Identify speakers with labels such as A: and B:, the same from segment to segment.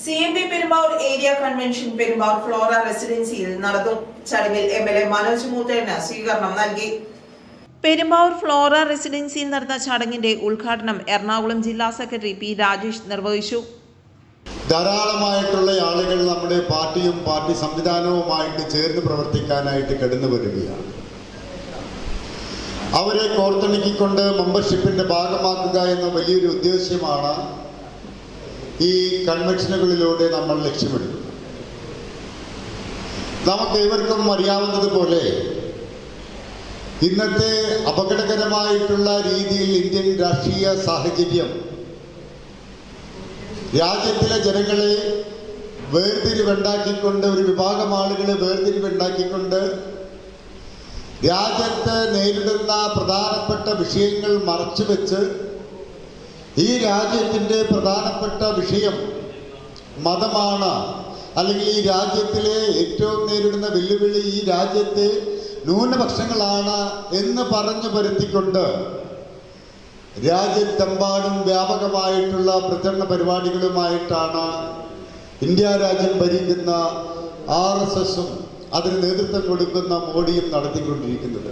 A: CMP Perumbavoor area convention Perumbavoor Flora റെസിഡൻസിയിൽ നടന്നു. ചടങ്ങിൽ MLA മനോജ് മൂത്തേന് സ്വീകരണം നൽകി. പെരുമ്പാവൂർ ഫ്ലോറ റെസിഡൻസിയിൽ നടന്ന ചടങ്ങിന്റെ ഉദ്ഘാടനം എറണാകുളം ജില്ലാ സെക്രട്ടറി പി രാജേഷ് നിർവഹിച്ചു.
B: ധാരാളമായിട്ടുള്ള ആളുകൾ നമ്മുടെ പാർട്ടിയും പാർട്ടി സംവിധാനവുമായിട്ട് ചേർന്ന് പ്രവർത്തിക്കാനായിട്ട് കടന്നു വരികയാണ്. അവരെ കോർത്തിണക്കിക്കൊണ്ട് മെമ്പർഷിപ്പിന്റെ ഭാഗമാക്കുക എന്ന വലിയൊരു ഉദ്ദേശ്യമാണ് ഈ കൺവെൻഷനുകളിലൂടെ നമ്മൾ ലക്ഷ്യമിടുന്നത്. നമുക്ക് ഏവർക്കും അറിയാവുന്നതുപോലെ ഇന്നത്തെ അപകടകരമായിട്ടുള്ള രീതിയിൽ ഇന്ത്യൻ രാഷ്ട്രീയ സാഹചര്യം രാജ്യത്തിലെ ജനങ്ങളെ വേർതിരിവുണ്ടാക്കിക്കൊണ്ട്, ഒരു വിഭാഗം ആളുകളെ വേർതിരിവുണ്ടാക്കിക്കൊണ്ട് രാജ്യത്ത് നേരിടുന്ന പ്രധാനപ്പെട്ട വിഷയങ്ങൾ മറച്ചുവെച്ച് ഈ രാജ്യത്തിൻ്റെ പ്രധാനപ്പെട്ട വിഷയം മതമാണ്, അല്ലെങ്കിൽ ഈ രാജ്യത്തിലെ ഏറ്റവും നേരിടുന്ന വെല്ലുവിളി ഈ രാജ്യത്തെ ന്യൂനപക്ഷങ്ങളാണ് എന്ന് പറഞ്ഞു വരുത്തിക്കൊണ്ട് രാജ്യത്തെമ്പാടും വ്യാപകമായിട്ടുള്ള പ്രചരണ പരിപാടികളുമായിട്ടാണ് ഇന്ത്യ രാജ്യം ഭരിക്കുന്ന RSSഉം അതിന് നേതൃത്വം കൊടുക്കുന്ന മോഡിയും നടത്തിക്കൊണ്ടിരിക്കുന്നത്.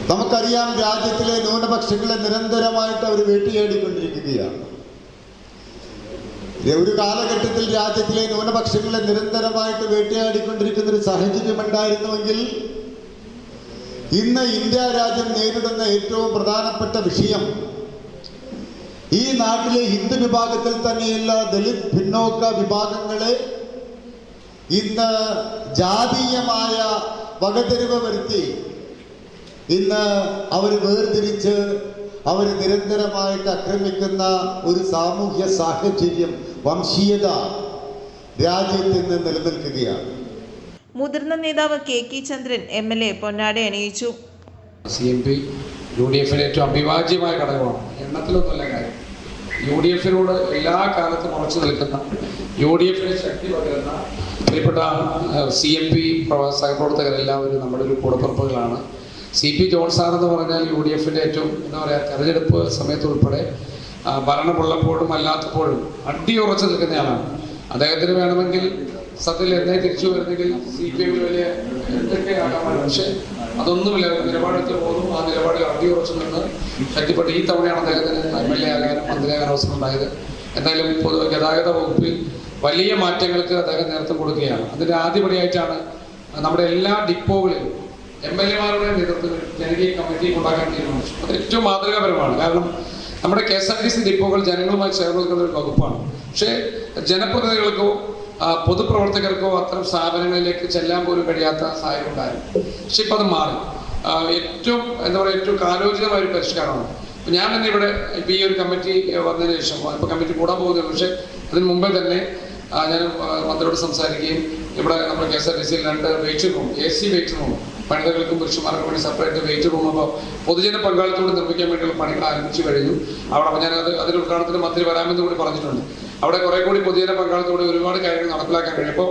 B: നമുക്കറിയാം, രാജ്യത്തിലെ ന്യൂനപക്ഷങ്ങളെ നിരന്തരമായിട്ട് അവർ വേട്ടയാടിക്കൊണ്ടിരിക്കുകയാണ്. ഒരു കാലഘട്ടത്തിൽ രാജ്യത്തിലെ ന്യൂനപക്ഷങ്ങളെ നിരന്തരമായിട്ട് വേട്ടയാടിക്കൊണ്ടിരിക്കുന്ന ഒരു സാഹചര്യം ഉണ്ടായിരുന്നുവെങ്കിൽ ഇന്ന് ഇന്ത്യ രാജ്യം നേരിടുന്ന ഏറ്റവും പ്രധാനപ്പെട്ട വിഷയം ഈ നാട്ടിലെ ഹിന്ദു വിഭാഗത്തിൽ തന്നെയുള്ള ദളിത് പിന്നോക്ക വിഭാഗങ്ങളെ ഇന്ന് ജാതീയമായ വകതിരിവ് വരുത്തി ഇന്ന് അവർ വേർതിരിച്ച് അവർ നിരന്തരമായിട്ട് ആക്രമിക്കുന്ന ഒരു സാമൂഹ്യ സാഹചര്യം, വംശീയത രാജ്യത്ത് നിന്ന് നിലനിൽക്കുകയാണ്.
A: മുതിർന്ന നേതാവ് KK ചന്ദ്രൻ MLA പൊന്നാട അണിയിച്ചു.
C: CMP UDF-ന് ഏറ്റവും അഭിവാജ്യമായ ഘടകമാണ്. എണ്ണത്തിലൊന്നുമല്ല കാര്യം. UDF-നോട് എല്ലാ കാലത്തും ഉറച്ചു നിൽക്കുന്ന, UDF-ന് ശക്തി പകരുന്ന പ്രിയപ്പെട്ട CMP സഹപ്രവർത്തകരെല്ലാവരും നമ്മുടെ ഒരു കൂടപ്പുറപ്പുകളാണ്. CP ജോൺ സാർ എന്ന് പറഞ്ഞാൽ UDF-ന്റെ ഏറ്റവും തെരഞ്ഞെടുപ്പ് സമയത്തുൾപ്പെടെ ഭരണമുള്ളപ്പോഴും അല്ലാത്തപ്പോഴും അടിയുറച്ചു നിൽക്കുന്നയാളാണ്. അദ്ദേഹത്തിന് വേണമെങ്കിൽ സത്യത്തിൽ എന്നെ തിരിച്ചു വരുന്നെങ്കിൽ CPM വലിയ എന്തൊക്കെയാകാമാണ്. പക്ഷേ അതൊന്നുമില്ല, നിലപാടെടുത്ത് പോകുന്നു. ആ നിലപാടിൽ അടിയുറച്ചു നിന്ന് ശക്തിപ്പെട്ട് ഈ തവണയാണ് അദ്ദേഹത്തിന് MLA ആകാനും മന്ത്രിയാകാനും അവസരം ഉണ്ടായത്. എന്തായാലും ഗതാഗത വകുപ്പിൽ വലിയ മാറ്റങ്ങൾക്ക് അദ്ദേഹം നേതൃത്വം കൊടുക്കുകയാണ്. അതിൻ്റെ ആദ്യപടിയായിട്ടാണ് നമ്മുടെ എല്ലാ ഡിപ്പോകളിലും MLA-മാരുടെ നേതൃത്വത്തിൽ ജനകീയ കമ്മിറ്റി ഉണ്ടാക്കാൻ തീരുമാനിച്ചു. അത് ഏറ്റവും മാതൃകാപരമാണ്. കാരണം നമ്മുടെ KSRTC ഡിപ്പോകൾ ജനങ്ങളുമായി ചേർന്ന് നിൽക്കുന്ന ഒരു വകുപ്പാണ്. പക്ഷേ ജനപ്രതിനിധികൾക്കോ പൊതുപ്രവർത്തകർക്കോ അത്തരം സ്ഥാപനങ്ങളിലേക്ക് ചെല്ലാൻ പോലും കഴിയാത്ത സാഹചര്യം ഉണ്ടായിരുന്നു. പക്ഷെ ഇപ്പം അത് മാറി. ഏറ്റവും കാലോചിതമായ ഒരു പരിഷ്കാരമാണ്. ഇപ്പം ഞാൻ തന്നെ ഇവിടെ ഈ ഒരു കമ്മിറ്റി വന്നതിന് ശേഷം ഇപ്പോൾ കമ്മിറ്റി കൂടാൻ പോകുന്നില്ല. പക്ഷേ അതിന് മുമ്പേ തന്നെ ഞാൻ മന്ത്രിയോട് സംസാരിക്കുകയും ഇവിടെ നമ്മുടെ KSRTC-യിൽ 2 waiting room, AC waiting room, വനിതകൾക്കും പുരുഷന്മാർക്കും വേണ്ടി സെപ്പറേറ്റ് വെയിറ്റ് റൂം, അപ്പോൾ പൊതുജന പങ്കാളിത്തോട് നിർമ്മിക്കാൻ വേണ്ടിയുള്ള പണികൾ ആരംഭിച്ചു കഴിഞ്ഞു. അവിടെ ഞാൻ അതിൻ്റെ ഉദ്ഘാടനത്തിന് മന്ത്രി വരാമെന്ന് കൂടി പറഞ്ഞിട്ടുണ്ട്. അവിടെ കുറെ കൂടി പൊതുജന പങ്കാളിത്തോടെ ഒരുപാട് കാര്യങ്ങൾ നടപ്പിലാക്കാൻ കഴിയും. അപ്പോൾ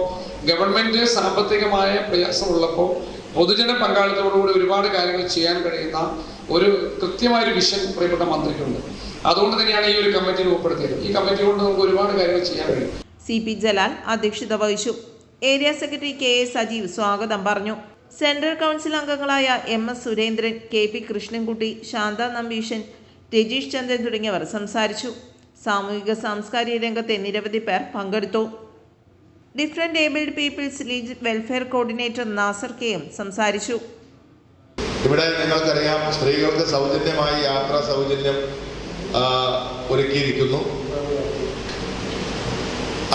C: ഗവൺമെന്റ് സാമ്പത്തികമായ പ്രയാസമുള്ളപ്പോൾ പൊതുജന പങ്കാളിത്തോടുകൂടി ഒരുപാട് കാര്യങ്ങൾ ചെയ്യാൻ കഴിയുന്ന ഒരു കൃത്യമായൊരു വിഷൻ പ്രിയപ്പെട്ട മന്ത്രിക്കുണ്ട്. അതുകൊണ്ട് തന്നെയാണ് ഈ ഒരു കമ്മിറ്റി രൂപപ്പെടുത്തിയത്. ഈ കമ്മിറ്റി കൊണ്ട് നമുക്ക് ഒരുപാട് കാര്യങ്ങൾ ചെയ്യാൻ കഴിയും.
A: CP ജലാൽ അധ്യക്ഷത വഹിച്ചു. ഏരിയ സെക്രട്ടറി KA സജീവ് സ്വാഗതം പറഞ്ഞു. സെൻട്രൽ കൗൺസിൽ അംഗങ്ങളായ MS സുരേന്ദ്രൻ, KP കൃഷ്ണൻകുട്ടി, ശാന്ത നമ്പീശൻ, രജീഷ് ചന്ദ്രൻ തുടങ്ങിയവർ സംസാരിച്ചു. സാമൂഹിക സാംസ്കാരിക രംഗത്തെ നിരവധി പേർ പങ്കെടുത്തു. Different abled peoples league welfare coordinator Nasar KM സംസാരിച്ചു.
D: ഇവിടെ നിങ്ങൾക്കറിയാം, സ്ത്രീകൾക്ക് സൗജന്യമായി യാത്രാ സൗജന്യം ഒരുക്കിയിരിക്കുന്നു.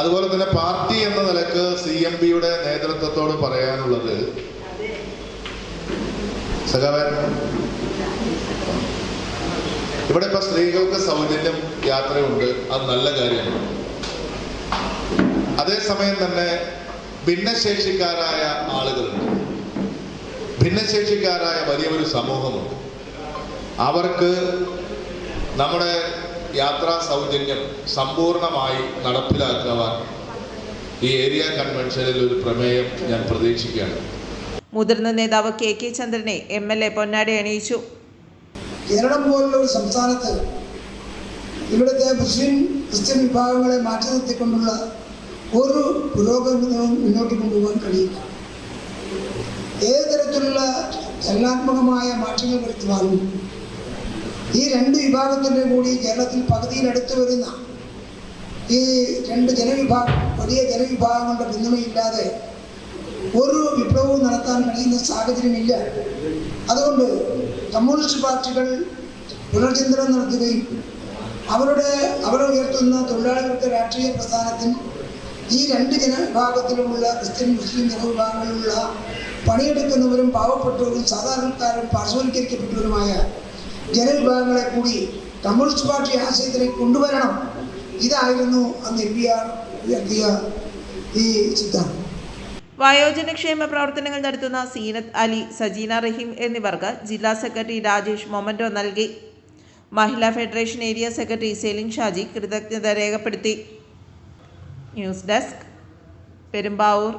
D: അതുപോലെ തന്നെ പാർട്ടി എന്ന നിലക്ക് CMP-യുടെ നേതൃത്വത്തോട് പറയാനുള്ളത്, ഇവിടെ ഇപ്പൊ സ്ത്രീകൾക്ക് സൗജന്യം യാത്രയുണ്ട്, അത് നല്ല കാര്യമാണ്. അതേസമയം തന്നെ ഭിന്നശേഷിക്കാരായ ആളുകളുണ്ട്, ഭിന്നശേഷിക്കാരായ വലിയൊരു സമൂഹമുണ്ട്. അവർക്ക് നമ്മുടെ യാത്രാ സൗജന്യം സമ്പൂർണമായി നടപ്പിലാക്കുവാൻ ഈ ഏരിയ കൺവെൻഷനിൽ ഒരു പ്രമേയം ഞാൻ പ്രതീക്ഷിക്കുകയാണ്.
A: മുതിർന്ന നേതാവ് KK ചന്ദ്രനെ MLA പൊന്നാട അണിയിച്ചു.
E: കേരളം പോലുള്ള ഒരു സംസ്ഥാനത്ത് ഇവിടുത്തെ ക്രിസ്ത്യൻ വിഭാഗങ്ങളെ മാറ്റി നിർത്തിക്കൊണ്ടുള്ള ഒരു പുരോഗമനവും മുന്നോട്ട് കൊണ്ടുപോകാൻ കഴിയില്ല. ഏത് തരത്തിലുള്ള ചലനാത്മകമായ മാറ്റങ്ങൾ വരുത്തുവാനും ഈ രണ്ട് വിഭാഗത്തിൻ്റെ കൂടി കേരളത്തിൽ പകുതിയിലടുത്ത് വരുന്ന ഈ രണ്ട് വലിയ ജനവിഭാഗങ്ങളുടെ പിന്തുണയില്ലാതെ ഒരു വിപ്ലവവും നടത്താൻ കഴിയുന്ന സാഹചര്യമില്ല. അതുകൊണ്ട് കമ്മ്യൂണിസ്റ്റ് പാർട്ടികൾ പുനർചിന്തനം നടത്തുകയും അവർ ഉയർത്തുന്ന തൊഴിലാളികളുടെ രാഷ്ട്രീയ പ്രസ്ഥാനത്തിൽ ഈ രണ്ട് ജനവിഭാഗത്തിലുമുള്ള ക്രിസ്ത്യൻ മുസ്ലിം ജനവിഭാഗങ്ങളിലുള്ള പണിയെടുക്കുന്നവരും പാവപ്പെട്ടവരും സാധാരണക്കാരും പാർശ്വവൽക്കരിക്കപ്പെട്ടവരുമായ ജനവിഭാഗങ്ങളെ കൂടി കമ്മ്യൂണിസ്റ്റ് പാർട്ടി ആശയത്തിലേക്ക് കൊണ്ടുവരണം. ഇതായിരുന്നു അന്ന് NPR ഉയർത്തിയ ഈ ചിത്രം.
A: വയോജനക്ഷേമ പ്രവർത്തനങ്ങൾ നടത്തുന്ന സീനത്ത് അലി, സജീന റഹീം എന്നിവർക്ക് ജില്ലാ സെക്രട്ടറി രാജേഷ് മൊമന്റോ നൽകി. Mahila federation area secretary Celine Shaji കൃതജ്ഞത രേഖപ്പെടുത്തി. News desk, Perumbavoor.